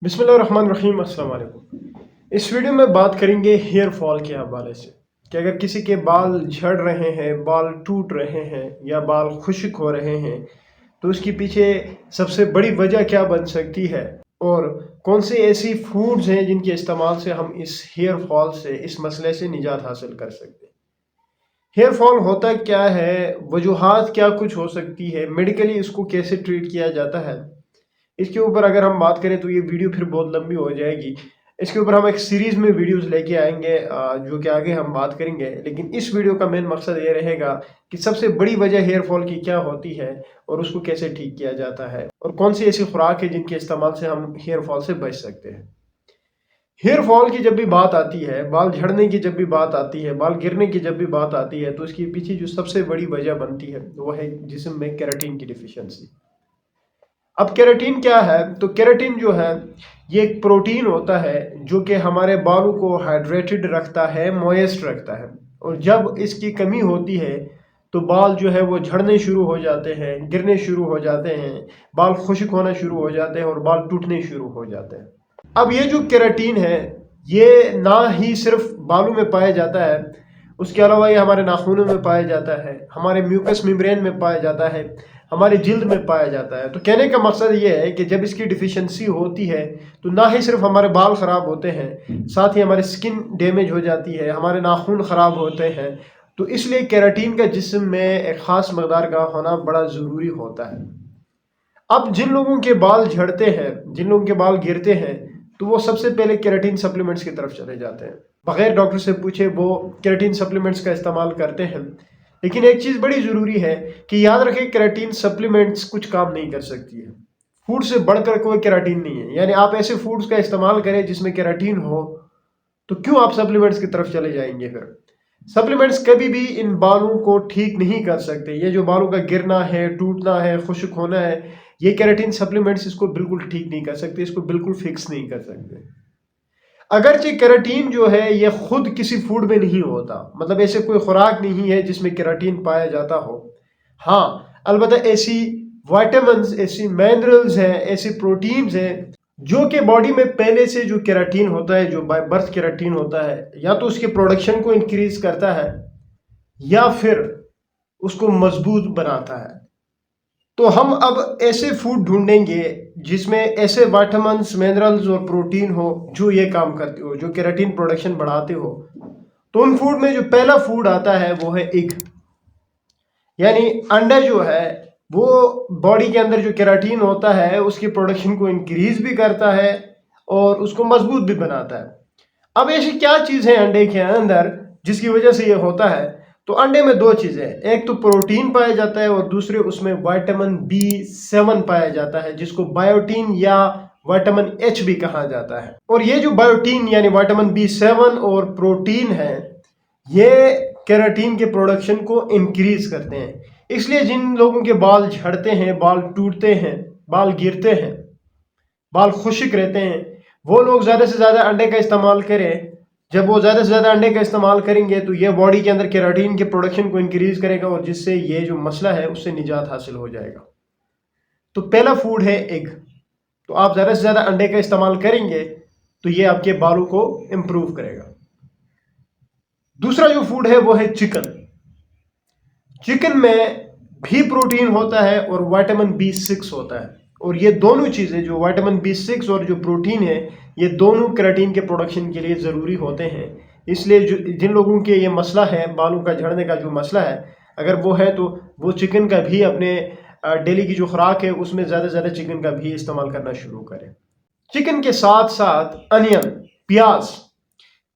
बिस्मिल्लाहिर्रहमानिर्रहीम अस्सलाम वालेकुम। इस वीडियो में बात करेंगे हेयर फॉल के हवाले से कि अगर किसी के बाल झड़ रहे हैं, बाल टूट रहे हैं या बाल खुश्क हो रहे हैं तो उसके पीछे सबसे बड़ी वजह क्या बन सकती है और कौन सी ऐसी फूड्स हैं जिनके इस्तेमाल से हम इस हेयर फॉल से, इस मसले से निजात हासिल कर सकते हैं। हेयर फॉल होता क्या है, वजूहात क्या कुछ हो सकती है, मेडिकली इसको कैसे ट्रीट किया जाता है, इसके ऊपर अगर हम बात करें तो ये वीडियो फिर बहुत लंबी हो जाएगी। इसके ऊपर हम एक सीरीज़ में वीडियोस लेके आएंगे जो कि आगे हम बात करेंगे। लेकिन इस वीडियो का मेन मकसद ये रहेगा कि सबसे बड़ी वजह हेयर फॉल की क्या होती है और उसको कैसे ठीक किया जाता है और कौन सी ऐसी खुराक है जिनके इस्तेमाल से हम हेयर फॉल से बच सकते हैं। हेयर फॉल की जब भी बात आती है, बाल झड़ने की जब भी बात आती है, बाल गिरने की जब भी बात आती है तो इसके पीछे जो सबसे बड़ी वजह बनती है वो है जिस्म में केराटिन की डिफिशियंसी। अब केराटिन क्या है, तो केराटिन जो है ये एक प्रोटीन होता है जो कि हमारे बालों को हाइड्रेटेड रखता है, मॉइस्ट रखता है। और जब इसकी कमी होती है तो बाल जो है वो झड़ने शुरू हो जाते हैं, गिरने शुरू हो जाते हैं, बाल खुश्क होना शुरू हो जाते हैं और बाल टूटने शुरू हो जाते हैं। अब ये जो केराटिन है ये ना ही सिर्फ बालों में पाया जाता है, उसके अलावा ये हमारे नाखूनों में पाया जाता है, हमारे म्यूकस मेम्ब्रेन में पाया जाता है, हमारे जिल्द में पाया जाता है। तो कहने का मकसद ये है कि जब इसकी डिफिशियंसी होती है तो ना ही सिर्फ हमारे बाल ख़राब होते हैं, साथ ही हमारी स्किन डैमेज हो जाती है, हमारे नाखून ख़राब होते हैं। तो इसलिए केराटिन का जिस्म में एक ख़ास मकदार का होना बड़ा ज़रूरी होता है। अब जिन लोगों के बाल झड़ते हैं, जिन लोगों के बाल गिरते हैं, तो वो सबसे पहले केराटिन सप्लीमेंट्स की तरफ चले जाते हैं, बगैर डॉक्टर से पूछे वो केराटिन सप्लीमेंट्स का इस्तेमाल करते हैं। लेकिन एक चीज़ बड़ी ज़रूरी है कि याद रखें, केराटिन सप्लीमेंट्स कुछ काम नहीं कर सकती है। फूड से बढ़कर कोई केराटिन नहीं है। यानी आप ऐसे फूड्स का इस्तेमाल करें जिसमें केराटिन हो तो क्यों आप सप्लीमेंट्स की तरफ चले जाएंगे। फिर सप्लीमेंट्स कभी भी इन बालों को ठीक नहीं कर सकते। ये जो बालों का गिरना है, टूटना है, खुश्क होना है, ये केराटिन सप्लीमेंट्स इसको बिल्कुल ठीक नहीं कर सकते, इसको बिल्कुल फिक्स नहीं कर सकते। अगरचे केराटिन जो है ये खुद किसी फूड में नहीं होता, मतलब ऐसे कोई खुराक नहीं है जिसमें केराटिन पाया जाता हो। हाँ, अलबत्ता ऐसी विटामिन्स, ऐसी मिनरल्स हैं, ऐसी प्रोटीन्स हैं जो कि बॉडी में पहले से जो केराटिन होता है, जो बाय बर्थ केराटिन होता है, या तो उसके प्रोडक्शन को इंक्रीज करता है या फिर उसको मजबूत बनाता है। तो हम अब ऐसे फूड ढूंढेंगे जिसमें ऐसे विटामिन्स, मिनरल्स और प्रोटीन हो जो ये काम करते हो, जो केराटिन प्रोडक्शन बढ़ाते हो। तो उन फूड में जो पहला फूड आता है वो है एग, यानी अंडा जो है वो बॉडी के अंदर जो केराटिन होता है उसकी प्रोडक्शन को इंक्रीज भी करता है और उसको मजबूत भी बनाता है। अब ऐसी क्या चीज़ है अंडे के अंदर जिसकी वजह से ये होता है? तो अंडे में दो चीज़ें, एक तो प्रोटीन पाया जाता है और दूसरे उसमें विटामिन B7 पाया जाता है जिसको बायोटीन या विटामिन H भी कहा जाता है। और ये जो बायोटीन यानी विटामिन B7 और प्रोटीन है ये केराटिन के प्रोडक्शन को इंक्रीज करते हैं। इसलिए जिन लोगों के बाल झड़ते हैं, बाल टूटते हैं, बाल गिरते हैं, बाल खुश्क रहते हैं, वो लोग ज़्यादा से ज़्यादा अंडे का इस्तेमाल करें। जब वो ज़्यादा से ज़्यादा अंडे का इस्तेमाल करेंगे तो ये बॉडी के अंदर केराटिन के प्रोडक्शन को इंक्रीज करेगा और जिससे ये जो मसला है उससे निजात हासिल हो जाएगा। तो पहला फूड है एग। तो आप ज़्यादा से ज़्यादा अंडे का इस्तेमाल करेंगे तो ये आपके बालों को इम्प्रूव करेगा। दूसरा जो फूड है वो है चिकन। चिकन में भी प्रोटीन होता है और विटामिन B6 होता है, और ये दोनों चीज़ें, जो विटामिन B6 और जो प्रोटीन है, ये दोनों केराटिन के प्रोडक्शन के लिए ज़रूरी होते हैं। इसलिए जिन लोगों के ये मसला है, बालों का झड़ने का जो मसला है, अगर वो है तो वो चिकन का भी अपने डेली की जो खुराक है उसमें ज़्यादा से ज़्यादा चिकन का भी इस्तेमाल करना शुरू करें। चिकन के साथ साथ अनियन, प्याज।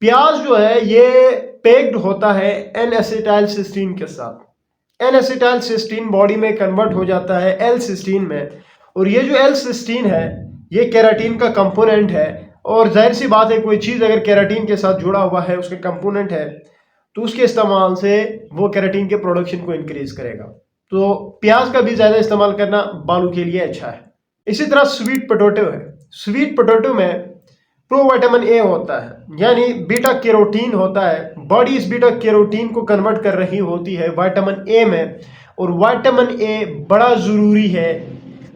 प्याज जो है ये पैक्ड होता है N-एसिटाइलसिस्टीन के साथ। N-एसिटाइलसिस्टीन बॉडी में कन्वर्ट हो जाता है L-सिस्टीन में, और ये जो L-सिस्टीन है ये केराटिन का कंपोनेंट है। और जाहिर सी बात है, कोई चीज़ अगर केराटिन के साथ जुड़ा हुआ है, उसके कंपोनेंट है, तो उसके इस्तेमाल से वो केराटिन के प्रोडक्शन को इंक्रीज करेगा। तो प्याज का भी ज़्यादा इस्तेमाल करना बालों के लिए अच्छा है। इसी तरह स्वीट पोटैटो है। स्वीट पोटैटो में प्रोविटामिन ए होता है, यानी बीटा कैरोटीन होता है। बॉडी इस बीटा कैरोटीन को कन्वर्ट कर रही होती है विटामिन ए में, और विटामिन ए बड़ा ज़रूरी है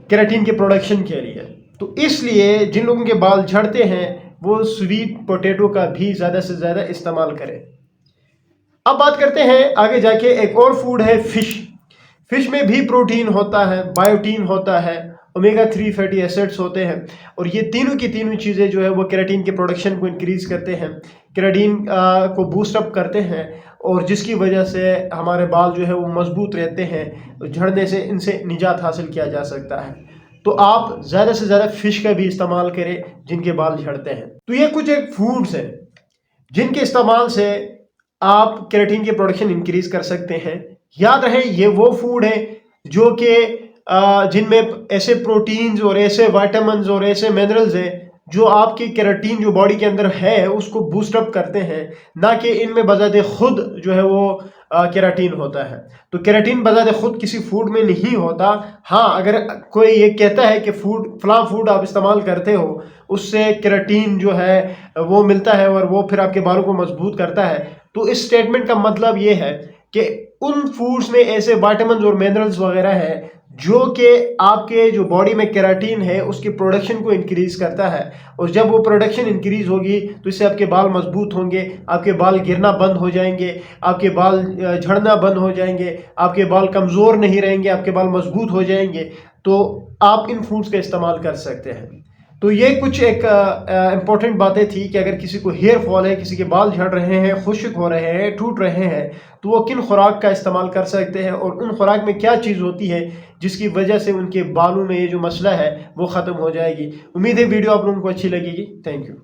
केराटिन के प्रोडक्शन के लिए। तो इसलिए जिन लोगों के बाल झड़ते हैं वो स्वीट पोटैटो का भी ज़्यादा से ज़्यादा इस्तेमाल करें। अब बात करते हैं आगे जाके, एक और फूड है फिश। फिश में भी प्रोटीन होता है, बायोटीन होता है, ओमेगा 3 फैटी एसिड्स होते हैं, और ये तीनों की तीनों चीज़ें जो है वो केराटिन के प्रोडक्शन को इंक्रीज करते हैं, केराटिन को बूस्ट अप करते हैं, और जिसकी वजह से हमारे बाल जो है वो मजबूत रहते हैं, झड़ने से इनसे निजात हासिल किया जा सकता है। तो आप ज़्यादा से ज़्यादा फिश का भी इस्तेमाल करें जिनके बाल झड़ते हैं। तो ये कुछ एक फूड्स हैं जिनके इस्तेमाल से आप केराटिन की प्रोडक्शन इंक्रीज कर सकते हैं। याद रहे ये वो फूड है जो कि जिनमें ऐसे प्रोटीन्स और ऐसे विटामिन्स और ऐसे मिनरल्स हैं जो आपकी केराटिन जो बॉडी के अंदर है उसको बूस्ट अप करते हैं, ना कि इनमें बजाते खुद जो है वो केराटिन होता है। तो केराटिन बजाते खुद किसी फूड में नहीं होता। हाँ, अगर कोई ये कहता है कि फलां फूड आप इस्तेमाल करते हो उससे केराटिन जो है वो मिलता है और वो फिर आपके बालों को मजबूत करता है, तो इस स्टेटमेंट का मतलब ये है कि उन फूड्स में ऐसे विटामिन्स और मिनरल्स वगैरह है जो कि आपके जो बॉडी में केराटिन है उसकी प्रोडक्शन को इंक्रीज करता है, और जब वो प्रोडक्शन इंक्रीज होगी तो इससे आपके बाल मजबूत होंगे, आपके बाल गिरना बंद हो जाएंगे, आपके बाल झड़ना बंद हो जाएंगे, आपके बाल कमज़ोर नहीं रहेंगे, आपके बाल मजबूत हो जाएंगे। तो आप इन फूड्स का इस्तेमाल कर सकते हैं। तो ये कुछ एक इम्पॉर्टेंट बातें थी कि अगर किसी को हेयर फॉल है, किसी के बाल झड़ रहे हैं, खुश्क हो रहे हैं, टूट रहे हैं, तो वो किन खुराक का इस्तेमाल कर सकते हैं और उन खुराक में क्या चीज़ होती है जिसकी वजह से उनके बालों में ये जो मसला है वो ख़त्म हो जाएगी। उम्मीद है वीडियो आप लोगों को अच्छी लगेगी। Thank you.